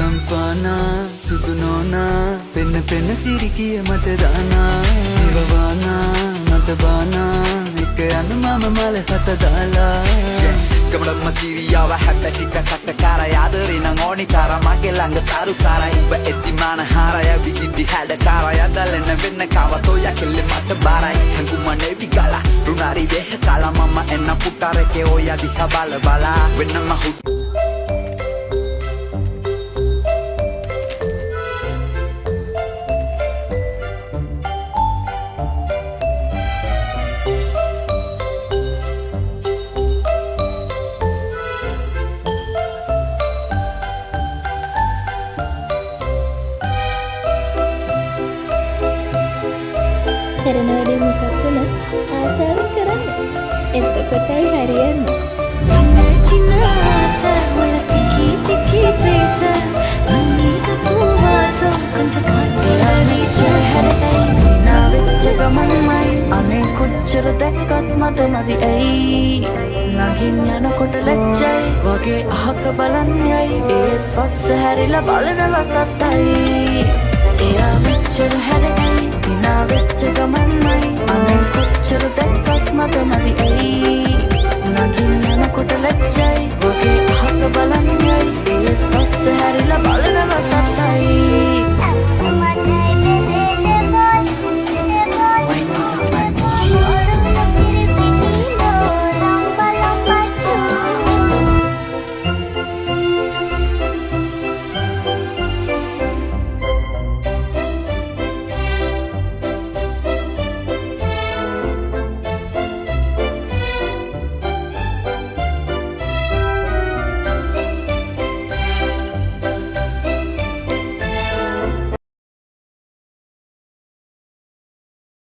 ගම්පානා සුදු නෝනා පෙන්න පෙන්න සිරිකිය මට දානා ඉවවානා මට බානා එක යන්න මම මල හත දාලා ගමඩම්ම සිරියාව හැපැටික කටකාරය ආදරේ නම් ඕනි තරම් මගේ ළඟ සාරු සාරයි ඔබ එද්දි මාන හාරය විදිදි හැඩකාරය දලෙන වෙන්න කවතෝ යකෙල්ලේ මට බාරයි හංගුමනේ විගලා රුණාරි දෙහ කාලා මම එන්න පුටාරකේ ඔය දිහා බල බලා වෙන්නම හු කරන වැඩේ මොකක් වුණත් ආසාවෙන් කරන්න. එතකොටයි හරියන්නේ. சின்ன ஆசை உலகி திக்கி பேச நீங்க பூவாசம் கொஞ்சம் காட்டியா நீச்சல் ஹரடை நான் வெச்ச கமம்மை அனே කොච්චර දැක්කත් මට මදි ඇයි නගින් යනකොට ලැජ්ජයි වගේ අහක බලන්නයි ඒත් පස්ස හැරිලා බලන රසත්තයි එයා මෙච්චර හැරගයි දිනා වෙච්ච ගමන්මයි අනේ කොච්චර දැක්කත් මට මදි ඇයි නගින් යනකොට ලැජ්ජයි වගේ අහක බලන්න